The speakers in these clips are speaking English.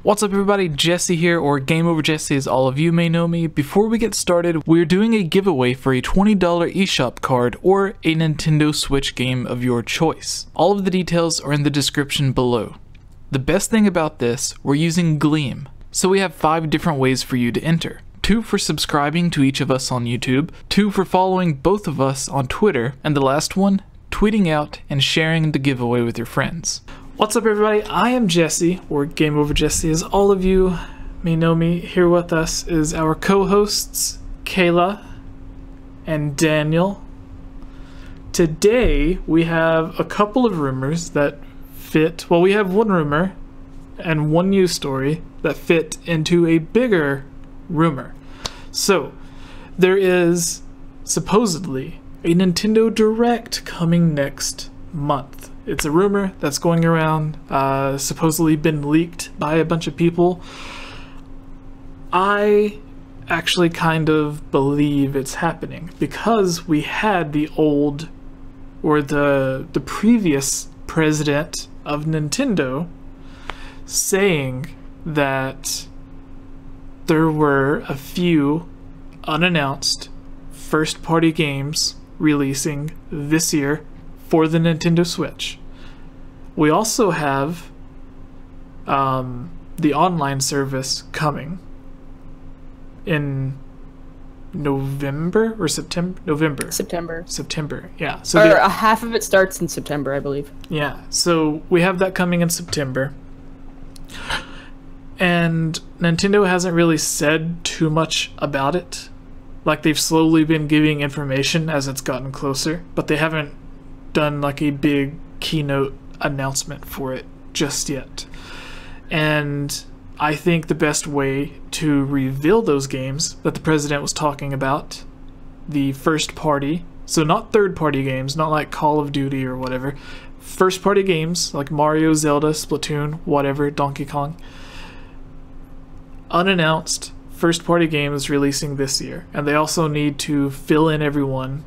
What's up everybody, Jesse here, or GameOverJesse as all of you may know me. Before we get started, we're doing a giveaway for a $20 eShop card or a Nintendo Switch game of your choice. All of the details are in the description below. The best thing about this, we're using Gleam. So we have 5 different ways for you to enter. 2 for subscribing to each of us on YouTube, 2 for following both of us on Twitter, and the last one, tweeting out and sharing the giveaway with your friends. What's up everybody, I am Jesse, or GameOverJesse as all of you may know me. Here with us is our co-hosts, Kayla and Daniel. Today we have a couple of rumors that fit, well we have one rumor and one news story that fit into a bigger rumor. So, there is supposedly a Nintendo Direct coming next month. It's a rumor that's going around, supposedly been leaked by a bunch of people. I actually kind of believe it's happening because we had the old, or the previous president of Nintendo saying that there were a few unannounced first-party games releasing this year for the Nintendo Switch. We also have the online service coming in November or September? November. September, yeah. So half of it starts in September, I believe. Yeah, so we have that coming in September. And Nintendo hasn't really said too much about it. Like, they've slowly been giving information as it's gotten closer, but they haven't done like a big keynote announcement for it just yet. And I think the best way to reveal those games that the president was talking about, the first party, so not third party games, not like Call of Duty or whatever, first party games like Mario, Zelda, Splatoon, whatever, Donkey Kong, unannounced first party games releasing this year. And they also need to fill in everyone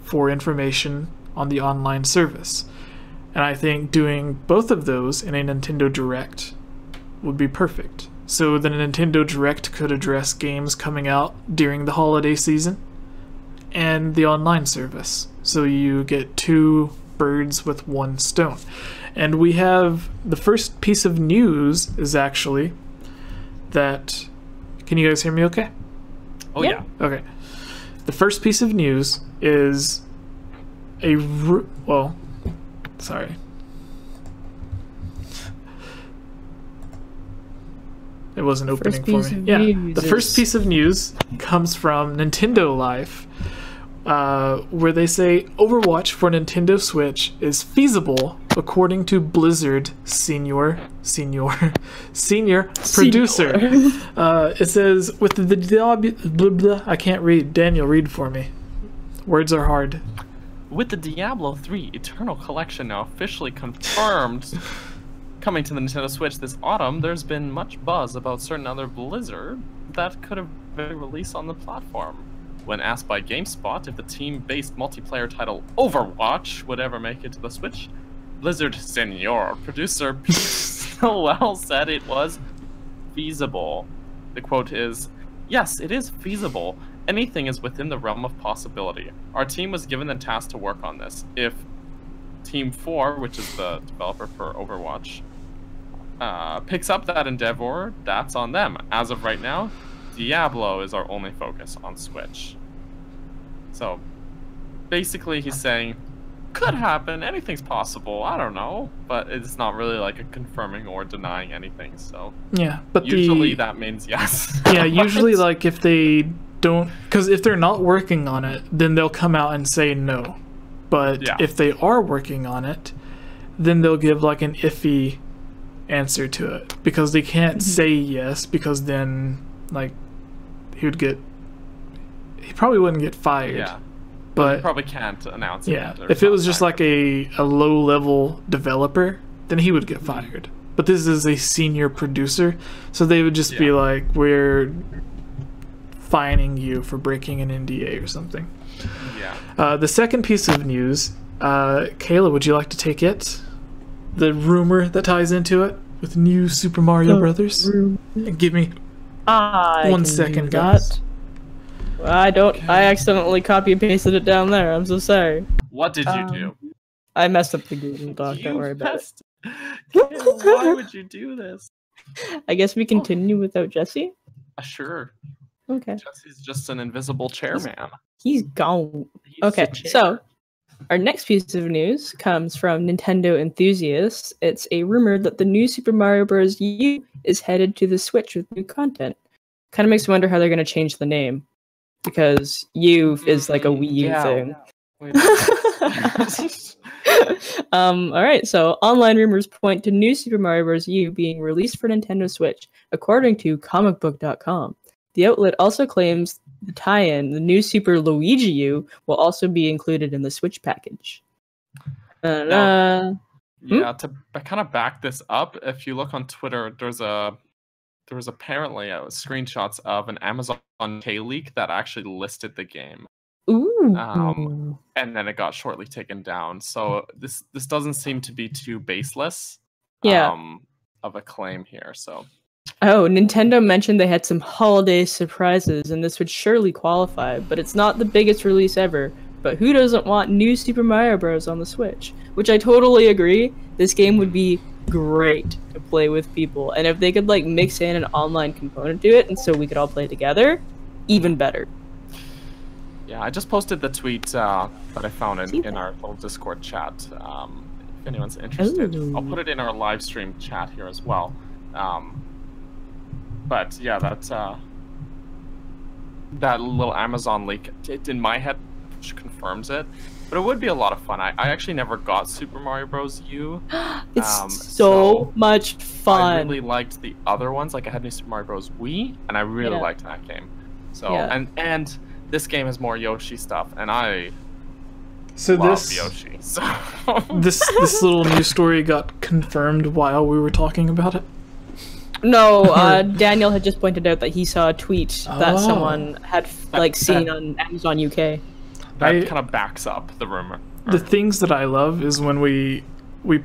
for information on the online service. And I think doing both of those in a Nintendo Direct would be perfect. So the Nintendo Direct could address games coming out during the holiday season and the online service. So you get 2 birds with 1 stone. And we have the first piece of news is actually that, can you guys hear me okay? Oh yeah. Okay. The first piece of news is well, sorry. It wasn't opening for me. Yeah, the first piece of news comes from Nintendo Life, where they say Overwatch for Nintendo Switch is feasible according to Blizzard senior producer. It says with the I can't read. Daniel, read for me. Words are hard. With the Diablo 3 Eternal Collection now officially confirmed coming to the Nintendo Switch this autumn, there's been much buzz about certain other Blizzard that could have been released on the platform. When asked by GameSpot if the team-based multiplayer title Overwatch would ever make it to the Switch, Blizzard senior producer Pete Stillwell said it was feasible. The quote is, "Yes, it is feasible. Anything is within the realm of possibility. Our team was given the task to work on this. If Team 4, which is the developer for Overwatch, picks up that endeavor, that's on them. As of right now, Diablo is our only focus on Switch." So, basically he's saying, could happen, anything's possible, I don't know, but it's not really like a confirming or denying anything, so. Yeah, but usually that means yes. Yeah, usually like if they don't, because if they're not working on it, then they'll come out and say no. But yeah, if they are working on it, then they'll give like an iffy answer to it, because they can't say yes, because then like he probably wouldn't get fired. Yeah, but he probably can't announce it. Yeah, if it was just like a low level developer, then he would get fired. But this is a senior producer, so they would just be like, we're fining you for breaking an NDA or something. Yeah. The second piece of news, Kayla, would you like to take it? The rumor that ties into it? with New Super Mario Brothers. Give me 1 second, guys. I accidentally copy and pasted it down there. I'm so sorry. What did you do? I messed up the Google Doc. Don't worry about it. Why would you do this? I guess we continue without Jesse? Sure. Okay. Jesse's just an invisible chairman. He's gone. Okay, so our next piece of news comes from Nintendo enthusiasts. It's a rumor that the new Super Mario Bros. U is headed to the Switch with new content. Kind of makes me wonder how they're going to change the name, because U is like a Wii U thing. All right, so online rumors point to new Super Mario Bros. U being released for Nintendo Switch, according to comicbook.com. The outlet also claims the tie-in, the new Super Luigi U, will also be included in the Switch package. Yeah, to kind of back this up, if you look on Twitter, there was apparently screenshots of an Amazon K leak that actually listed the game. Ooh. And then it got shortly taken down. So this doesn't seem to be too baseless. Of a claim here. So. Oh, Nintendo mentioned they had some holiday surprises, and this would surely qualify. But it's not the biggest release ever. But who doesn't want new Super Mario Bros. On the Switch? Which I totally agree. This game would be great to play with people, and if they could like mix in an online component to it, and so we could all play together, even better. Yeah, I just posted the tweet that I found in our little Discord chat. If anyone's interested, I'll put it in our live stream chat here as well. But yeah, that little Amazon leak, in my head, confirms it. But it would be a lot of fun. I actually never got Super Mario Bros. U. It's so much fun. I really liked the other ones. Like I had New Super Mario Bros. Wii, and I really liked that game. So and this game has more Yoshi stuff, and I love Yoshi. So this little news story got confirmed while we were talking about it. No, Daniel had just pointed out that he saw a tweet that someone had seen on Amazon UK. That kind of backs up the rumor. The things that I love is when we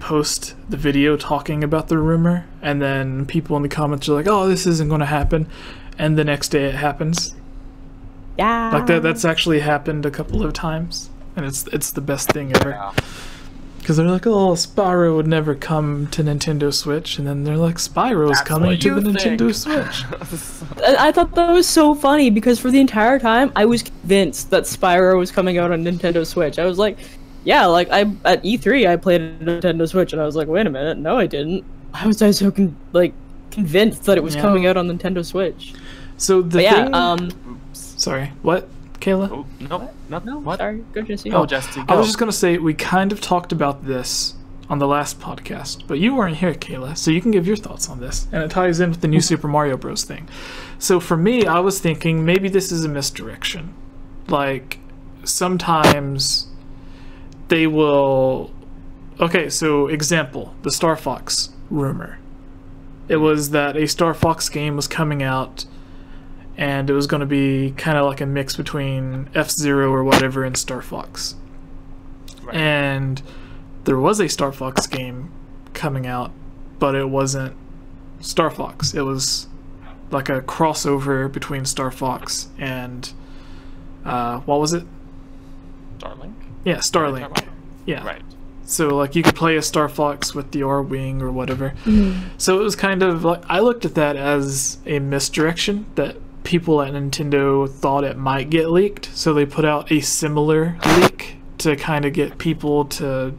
post the video talking about the rumor, and then people in the comments are like, "Oh, this isn't going to happen," and the next day it happens. Yeah, like that's actually happened a couple of times, and it's the best thing ever. Yeah. Because they're like, "Oh, Spyro would never come to Nintendo Switch," and then they're like, "Spyro's coming to the Nintendo Switch." I thought that was so funny because for the entire time I was convinced that Spyro was coming out on Nintendo Switch. I was like, yeah, like at E3 I played a Nintendo Switch, and I was like, wait a minute, no I didn't. Why was I so convinced that it was coming out on Nintendo Switch? So sorry, what? Kayla? Oh, no, what? Sorry, go Jesse. Oh, Jesse, go. I was just gonna say, we kind of talked about this on the last podcast, but you weren't here, Kayla, so you can give your thoughts on this, and it ties in with the new Super Mario Bros. Thing. So for me, I was thinking maybe this is a misdirection. Like, sometimes they will... Okay, so example, the Star Fox rumor. It was that a Star Fox game was coming out, and it was going to be kind of like a mix between F-Zero or whatever and Star Fox. Right. And there was a Star Fox game coming out, but it wasn't Star Fox. It was like a crossover between Star Fox and what was it? Starlink? Yeah, Starlink. Yeah. Right. So like you could play a Star Fox with the R-Wing or whatever. So it was kind of like, I looked at that as a misdirection, that people at Nintendo thought it might get leaked, so they put out a similar leak to kind of get people to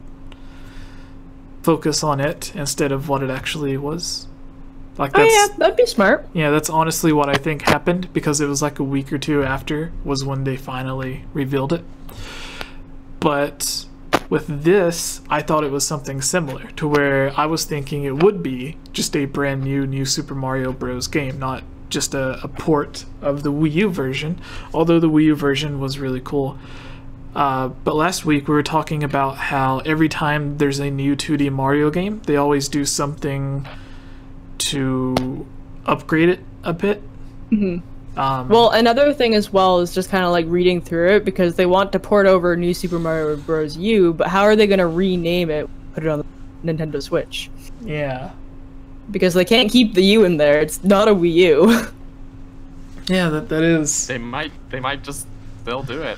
focus on it instead of what it actually was. Like that's, that'd be smart. Yeah, that's honestly what I think happened, because it was like a week or two after was when they finally revealed it. But with this, I thought it was something similar, to where I was thinking it would be just a brand new Super Mario Bros. Game, not just a port of the Wii U version, although the Wii U version was really cool. But last week we were talking about how every time there's a new 2D Mario game, they always do something to upgrade it a bit. Well, another thing as well is just kind of like reading through it, because they want to port over New Super Mario Bros. U, but how are they going to rename it, put it on the Nintendo Switch? Yeah. because they can't keep the U in there. It's not a Wii U. Yeah, that is. They might just they'll do it.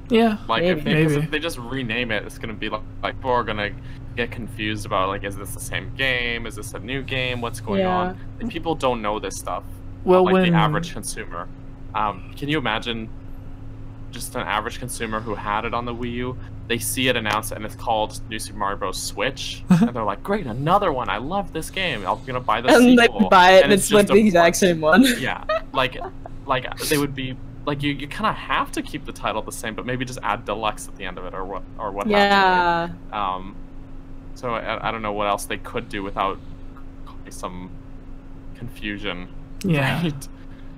Yeah, Like maybe. if they just rename it, it's gonna be like people are gonna get confused about like, is this the same game? Is this a new game? What's going on? And people don't know this stuff. Well, like when the average consumer, can you imagine just an average consumer who had it on the Wii U? They see it announced and it's called New Super Mario Bros. Switch, and they're like, "Great, another one! I love this game. I'm gonna buy the And sequel." they buy it, and it's like just the a exact port. same one. Yeah, like they would be like you kind of have to keep the title the same, but maybe just add deluxe at the end of it or what have you. Yeah. So I don't know what else they could do without some confusion. Yeah. Right?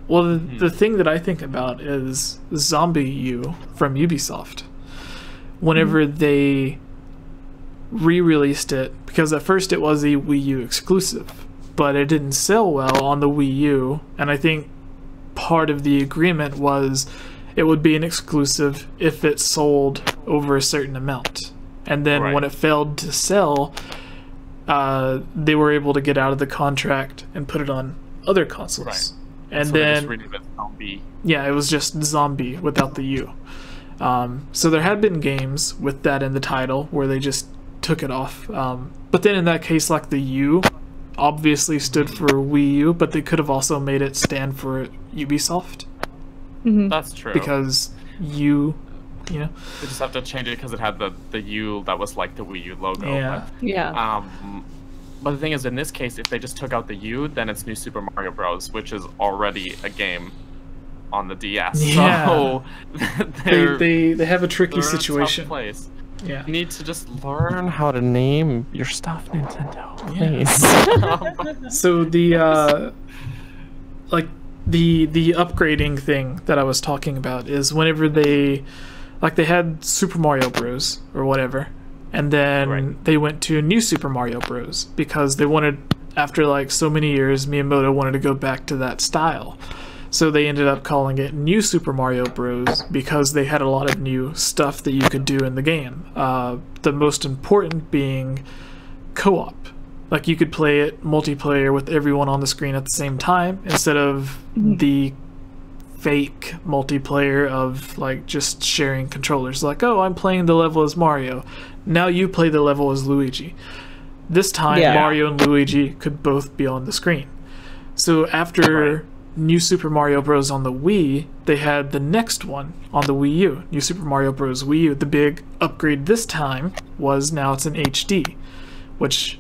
Well, the thing that I think about is Zombie U from Ubisoft. Whenever they re-released it, because at first it was a Wii U exclusive, but it didn't sell well on the Wii U, and I think part of the agreement was it would be an exclusive if it sold over a certain amount. And then when it failed to sell, they were able to get out of the contract and put it on other consoles. Right. And so then they just renamed it Zombie. yeah, it was just Zombie without the U. So there had been games with that in the title where they just took it off. But then in that case, like the U obviously stood for Wii U, but they could have also made it stand for Ubisoft. That's true. Because U, you know. They just have to change it because it had the U that was like the Wii U logo. Yeah. Yeah. But the thing is, in this case, if they just took out the U, then it's New Super Mario Bros., which is already a game on the DS. Yeah. So They have a tricky they're in a tough situation. place. Yeah. You need to just learn how to name your stuff, Nintendo. Please. So the like the upgrading thing that I was talking about is whenever they had Super Mario Bros. Or whatever, and then they went to New Super Mario Bros. Because they wanted, after like so many years, Miyamoto wanted to go back to that style. So they ended up calling it New Super Mario Bros. Because they had a lot of new stuff that you could do in the game. The most important being co-op. Like you could play it multiplayer with everyone on the screen at the same time instead of the fake multiplayer of like just sharing controllers. Like, oh, I'm playing the level as Mario. Now you play the level as Luigi. This time Mario and Luigi could both be on the screen. So after New Super Mario Bros. On the Wii, they had the next one on the Wii U, New Super Mario Bros. Wii U. The big upgrade this time was now it's an HD, which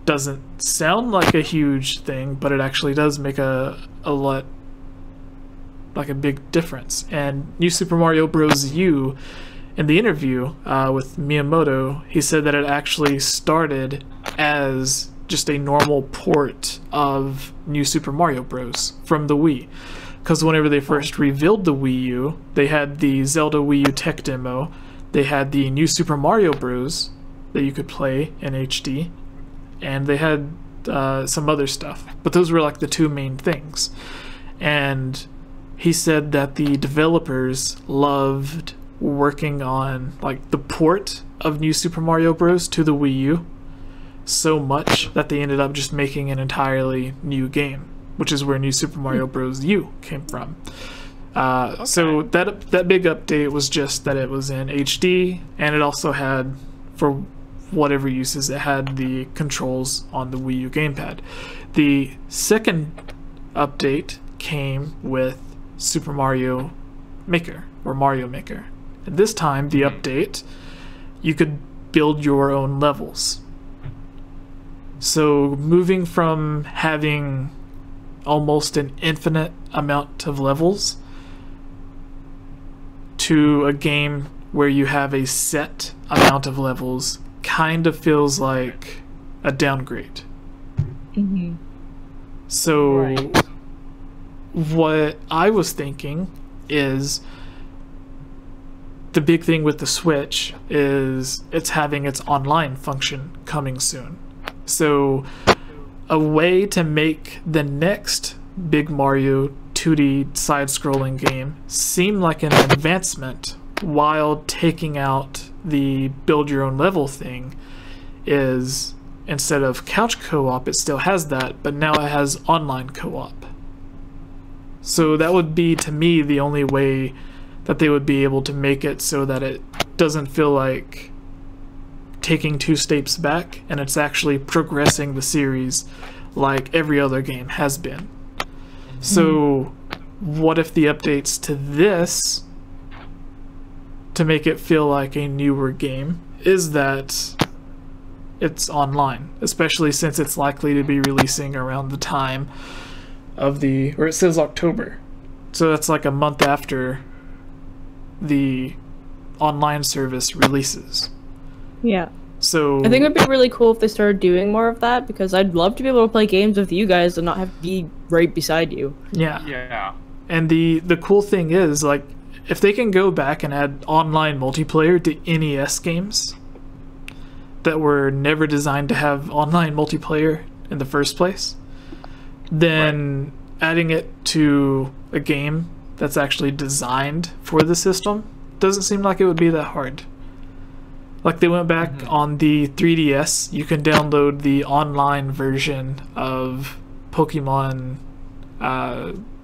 doesn't sound like a huge thing, but it actually does make a lot, like a big difference. And New Super Mario Bros. U, in the interview with Miyamoto, he said that it actually started as just a normal port of New Super Mario Bros. From the Wii. Because whenever they first revealed the Wii U, they had the Zelda Wii U tech demo, they had the New Super Mario Bros. That you could play in HD, and they had some other stuff. But those were like the two main things. And he said that the developers loved working on like the port of New Super Mario Bros. To the Wii U so much that they ended up just making an entirely new game, which is where New Super Mario Bros. U came from. So that big update was just that it was in HD, and it also had, for whatever uses, it had the controls on the Wii U gamepad. The second update came with Super Mario Maker, or Mario Maker. And this time, the update, you could build your own levels. So moving from having almost an infinite amount of levels to a game where you have a set amount of levels kind of feels like a downgrade. So what I was thinking is the big thing with the Switch is it's having its online function coming soon. So a way to make the next big Mario 2D side-scrolling game seem like an advancement while taking out the build your own level thing is instead of couch co-op, it still has that, but now it has online co-op. So that would be, to me, the only way that they would be able to make it so that it doesn't feel like taking 2 steps back, and it's actually progressing the series like every other game has been. So what if the updates to this, to make it feel like a newer game, is that it's online, especially since it's likely to be releasing around the time of the, or it says October, so that's like a month after the online service releases. Yeah. So I think it would be really cool if they started doing more of that, because I'd love to be able to play games with you guys and not have to be right beside you. Yeah. Yeah. And the cool thing is, like, if they can go back and add online multiplayer to NES games that were never designed to have online multiplayer in the first place, then adding it to a game that's actually designed for the system doesn't seem like it would be that hard. Like, they went back on the 3DS, you can download the online version of Pokemon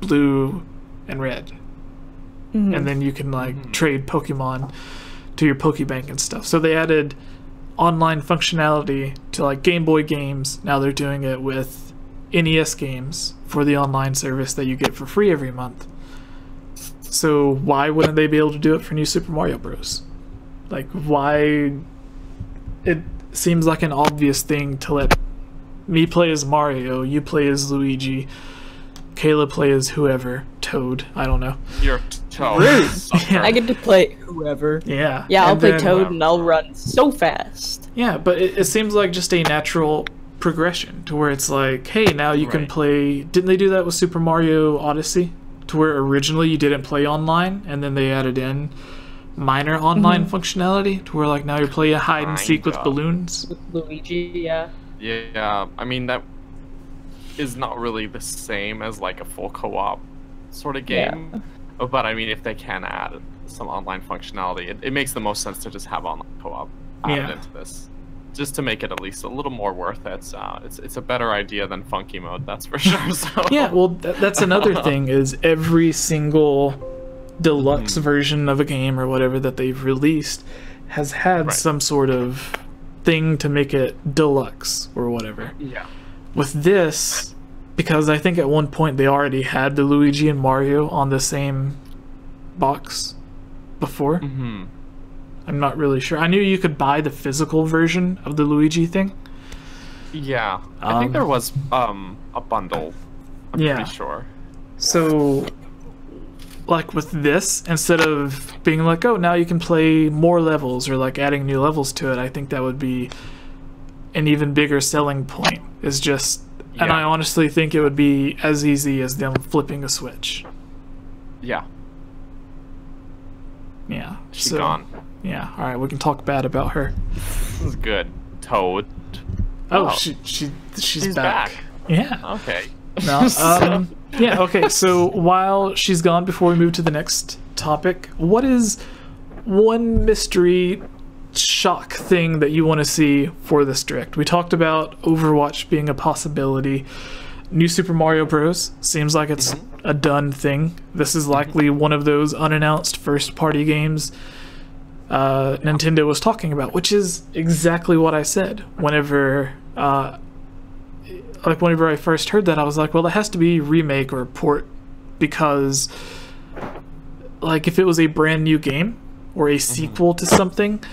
Blue and Red. And then you can, like, trade Pokemon to your Pokebank and stuff. So they added online functionality to, like, Game Boy games. Now they're doing it with NES games for the online service that you get for free every month. So why wouldn't they be able to do it for New Super Mario Bros? Like, why? It seems like an obvious thing to let me play as Mario, you play as Luigi, Kayla play as whoever, Toad, I don't know. You're Toad. Yeah. I get to play whoever. Yeah. Yeah, I'll And play then- Toad and I'll run so fast. Yeah, but it seems like just a natural progression to where it's like, hey, now you can play. Didn't they do that with Super Mario Odyssey? To where originally you didn't play online, and then they added in minor online functionality to where, like, now you're playing hide and seek with balloons. With Luigi, yeah. Yeah, I mean, that is not really the same as, like, a full co-op sort of game. But I mean, if they can add some online functionality, it makes the most sense to just have online co-op added into this, just to make it at least a little more worth it. It's a better idea than funky mode, that's for sure. So. Yeah, well, that's another thing, is every single deluxe version of a game or whatever that they've released has had some sort of thing to make it deluxe or whatever. Yeah. With this, because I think at one point they already had the Luigi and Mario on the same box before. I'm not really sure. I knew you could buy the physical version of the Luigi thing. Yeah, I think there was a bundle. I'm pretty sure. So, like, with this, instead of being like, oh, now you can play more levels, or like adding new levels to it, I think that would be an even bigger selling point. Is just, and I honestly think it would be as easy as them flipping a switch. Yeah. Yeah. She's gone. Yeah. All right, we can talk bad about her. This is good. Toad. Oh, she's back. Yeah. Okay. No, yeah, okay, so while she's gone, before we move to the next topic, what is one mystery shock thing that you want to see for this direct? We talked about Overwatch being a possibility. New Super Mario Bros. Seems like it's a done thing. This is likely one of those unannounced first-party games Nintendo was talking about, which is exactly what I said whenever I first heard that. I was like, well, it has to be remake or port, because, like, if it was a brand new game or a sequel to something,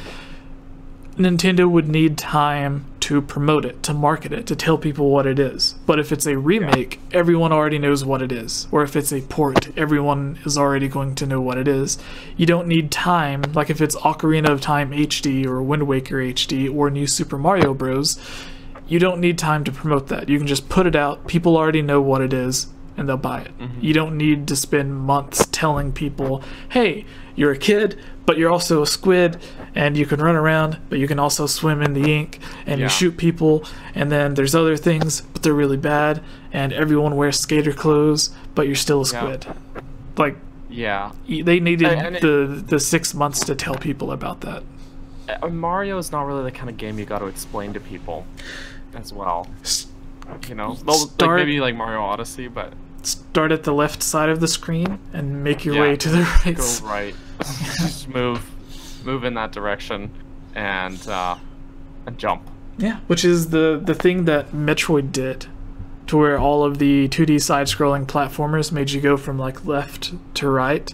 Nintendo would need time to promote it, to market it, to tell people what it is. But if it's a remake, everyone already knows what it is. Or if it's a port, everyone is already going to know what it is. You don't need time, like if it's Ocarina of Time HD or Wind Waker HD or New Super Mario Bros., you don't need time to promote that. You can just put it out, people already know what it is, and they'll buy it. You don't need to spend months telling people, hey, you're a kid, but you're also a squid, and you can run around, but you can also swim in the ink, and you shoot people, and then there's other things, but they're really bad, and everyone wears skater clothes, but you're still a squid. Like, they needed the 6 months to tell people about that. Mario is not really the kind of game you got to explain to people. as well. You know, like maybe like Mario Odyssey, but start at the left side of the screen and make your way to the right. Go right. Just move in that direction, and jump. Yeah, which is the thing that Metroid did, to where all of the 2D side-scrolling platformers made you go from like left to right.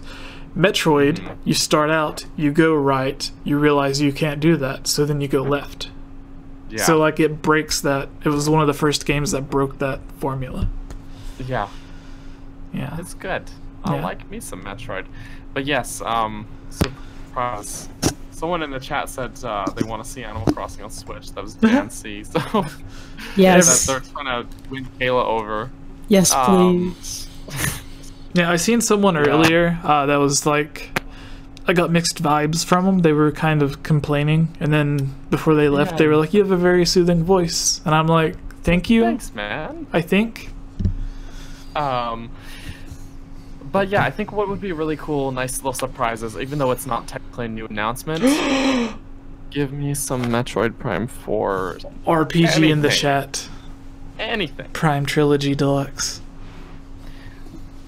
Metroid, you start out, you go right, you realize you can't do that, so then you go left. Yeah. So like it breaks that. It was one of the first games that broke that formula. Yeah. Yeah. It's good. I like me some Metroid. But yes, surprise. Someone in the chat said they want to see Animal Crossing on Switch. That was Nancy. So yes, they're trying to win Kayla over. Yes, please. Yeah, I seen someone earlier that was like, I got mixed vibes from them. They were kind of complaining, and then before they left, they were like, "You have a very soothing voice," and I'm like, "Thank you." Thanks, man. I think. But yeah, I think what would be really cool, nice little surprises, even though it's not technically a new announcement. Give me some Metroid Prime 4 RPG in the chat. Anything. Prime Trilogy Deluxe.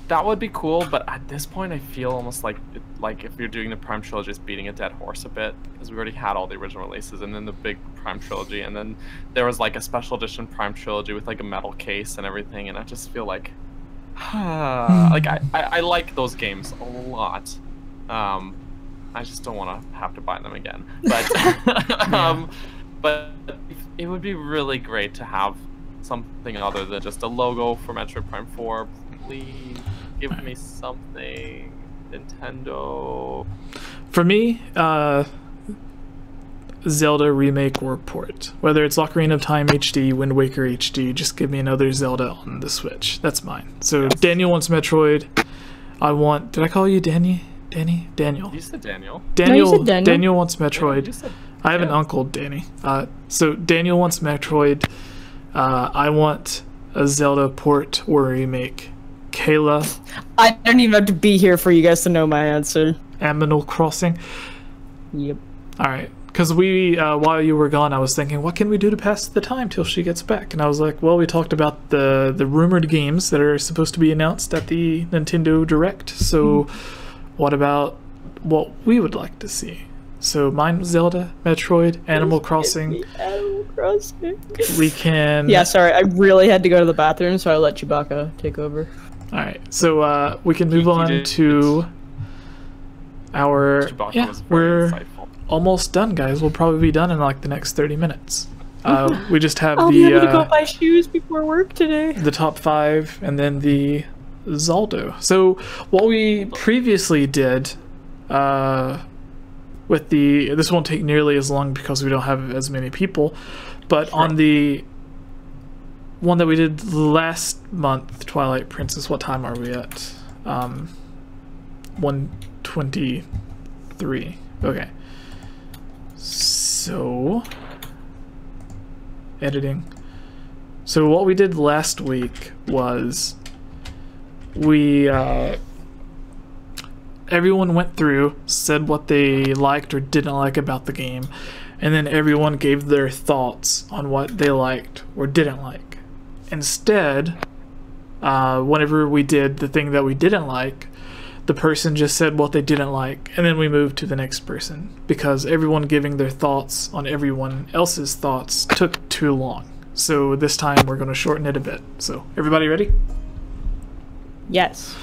That would be cool, but at this point, I feel almost like if you're doing the Prime Trilogy, it's beating a dead horse a bit, because we already had all the original releases, and then the big Prime Trilogy, and then there was like a special edition Prime Trilogy with like a metal case and everything, and I just feel like, like I like those games a lot. I just don't want to have to buy them again, but but it would be really great to have something other than just a logo for Metroid Prime 4. Please give me something, Nintendo. For me, Zelda remake or port. Whether it's Ocarina of Time HD, Wind Waker HD, just give me another Zelda on the Switch. That's mine. So Daniel wants Metroid. I want... Did I call you Danny? Daniel. You said Daniel. Daniel, No, you said Daniel. Daniel wants Metroid. Yeah, I have an uncle, Danny. So Daniel wants Metroid. I want a Zelda port or remake. Kayla. I don't even have to be here for you guys to know my answer. Animal Crossing. Yep. Alright. Because we, while you were gone, I was thinking, what can we do to pass the time till she gets back? And I was like, well, we talked about the rumored games that are supposed to be announced at the Nintendo Direct. So what about what we would like to see? So mine was Zelda, Metroid, Animal Crossing. Animal Crossing. We can... Yeah, sorry, I really had to go to the bathroom, so I let Chewbacca take over. Alright, so we can move on to our... Chewbacca was very we're insightful. almost done, guys. We'll probably be done in like the next 30 minutes. We just have I'll be able to go buy shoes before work today. the top 5 and then the Zaldo. So what we previously did with the... This won't take nearly as long because we don't have as many people, but on the one that we did last month, Twilight Princess, what time are we at? 1:23. Okay. So editing. So what we did last week was we everyone went through, said what they liked or didn't like about the game, and then everyone gave their thoughts on what they liked or didn't like. Instead, whenever we did the thing that we didn't like, the person just said what they didn't like, and then we moved to the next person, because everyone giving their thoughts on everyone else's thoughts took too long. So this time we're going to shorten it a bit. So everybody ready? Yes.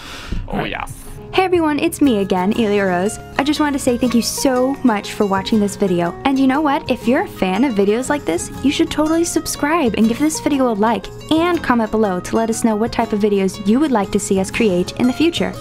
Oh, yes. Hey everyone, it's me again, Elia Rose. I just wanted to say thank you so much for watching this video. And you know what? If you're a fan of videos like this, you should totally subscribe and give this video a like and comment below to let us know what type of videos you would like to see us create in the future.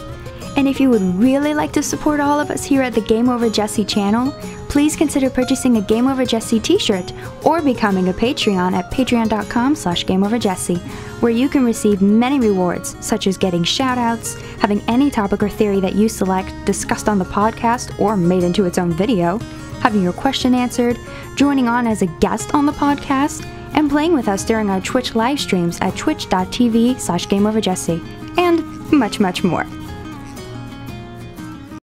And if you would really like to support all of us here at the GameOverJesse channel, please consider purchasing a GameOverJesse t-shirt or becoming a Patreon at patreon.com/GameOverJesse, where you can receive many rewards, such as getting shoutouts, having any topic or theory that you select discussed on the podcast or made into its own video, having your question answered, joining on as a guest on the podcast, and playing with us during our Twitch live streams at twitch.tv/GameOverJesse, and much, much more.